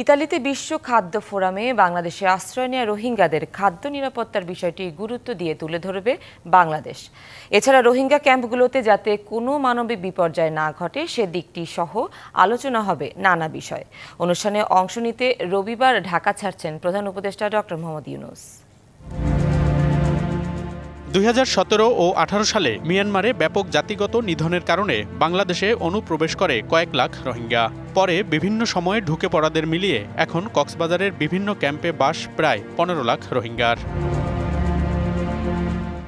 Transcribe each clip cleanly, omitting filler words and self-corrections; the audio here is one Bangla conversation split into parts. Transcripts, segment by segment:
ইতালিতে বিশ্ব খাদ্য ফোরামে বাংলাদেশে আশ্রয় নেওয়া রোহিঙ্গাদের খাদ্য নিরাপত্তার বিষয়টি গুরুত্ব দিয়ে তুলে ধরবে বাংলাদেশ। এছাড়া রোহিঙ্গা ক্যাম্পগুলোতে যাতে কোনো মানবিক বিপর্যয় না ঘটে সে দিকটি সহ আলোচনা হবে নানা বিষয়। অনুষ্ঠানে অংশ নিতে রবিবার ঢাকা ছাড়ছেন প্রধান উপদেষ্টা ডক্টর মোহাম্মদ ইউনূস। 2017 ও 18 সালে মিয়ানমারে ব্যাপক জাতিগত নিধনের কারণে বাংলাদেশে অনুপ্রবেশ করে কয়েক লাখ রোহিঙ্গা। পরে বিভিন্ন সময়ে ঢুকে পড়াদের মিলিয়ে এখন কক্সবাজারের বিভিন্ন ক্যাম্পে বাস প্রায় 15 লাখ রোহিঙ্গার।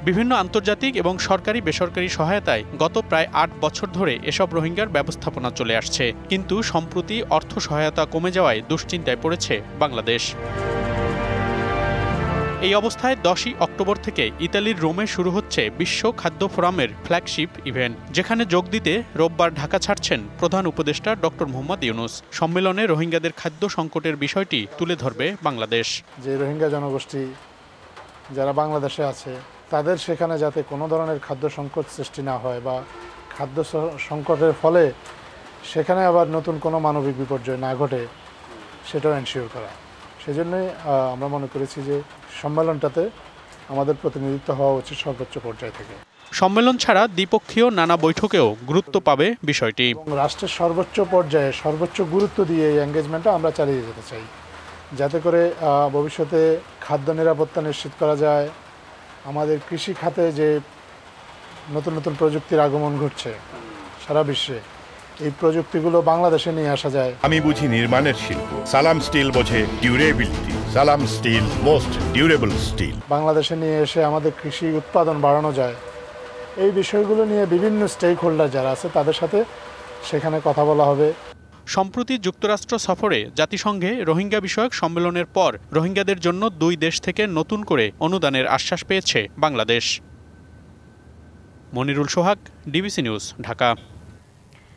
বিভিন্ন আন্তর্জাতিক এবং সরকারি বেসরকারি সহায়তায় গত প্রায় 8 বছর ধরে এসব রোহিঙ্গার ব্যবস্থাপনা চলে আসছে, কিন্তু সম্প্রতি অর্থ সহায়তা কমে যাওয়ায় দুশ্চিন্তায় পড়েছে বাংলাদেশ। এই অবস্থায় 10ই অক্টোবর থেকে ইতালির রোমে শুরু হচ্ছে বিশ্ব খাদ্য ফোরামের ফ্ল্যাগশিপ ইভেন্ট, যেখানে যোগ দিতে রোববার ঢাকা ছাড়ছেন প্রধান উপদেষ্টা ডক্টর মোহাম্মদ ইউনূস। সম্মেলনে রোহিঙ্গাদের খাদ্য সংকটের বিষয়টি তুলে ধরবে বাংলাদেশ। যে রোহিঙ্গা জনগোষ্ঠী যারা বাংলাদেশে আছে তাদের সেখানে যাতে কোনো ধরনের খাদ্য সংকট সৃষ্টি না হয় বা খাদ্য সংকটের ফলে সেখানে আবার নতুন কোনো মানবিক বিপর্যয় না ঘটে সেটাও এনশিওর করা। সেজন্যই আমরা মনে করেছি যে সম্মেলনটাতে আমাদের প্রতিনিধিত্ব হওয়া উচিত সর্বোচ্চ পর্যায় থেকে। সম্মেলন ছাড়া দ্বিপক্ষীয় নানা বৈঠকেও গুরুত্ব পাবে বিষয়টি। রাষ্ট্রের সর্বোচ্চ পর্যায়ে সর্বোচ্চ গুরুত্ব দিয়ে এই এঙ্গেজমেন্টটা আমরা চালিয়ে যেতে চাই, যাতে করে ভবিষ্যতে খাদ্য নিরাপত্তা নিশ্চিত করা যায়। আমাদের কৃষি খাতে যে নতুন নতুন প্রযুক্তির আগমন ঘটছে সারা বিশ্বে, এই প্রযুক্তিগুলো বাংলাদেশে নিয়ে আসা যায়। আমি বুঝি নির্মাণের শিল্প, সালাম স্টিল বোঝে ডিউরেবিলিটি। সালাম স্টিল, মোস্ট ডিউরেবল স্টিল। বাংলাদেশে নিয়ে এসে আমাদের কৃষি উৎপাদন বাড়ানো যায়, এই বিষয়গুলো নিয়ে বিভিন্ন স্টেক হোল্ডার যারা আছে তাদের সাথে সেখানে কথা বলা হবে। সম্প্রতি যুক্তরাষ্ট্র সফরে জাতিসংঘে রোহিঙ্গা বিষয়ক সম্মেলনের পর রোহিঙ্গাদের জন্য 2 দেশ থেকে নতুন করে অনুদানের আশ্বাস পেয়েছে বাংলাদেশ। মনিরুল সোহাগ, ডিবিসি নিউজ, ঢাকা।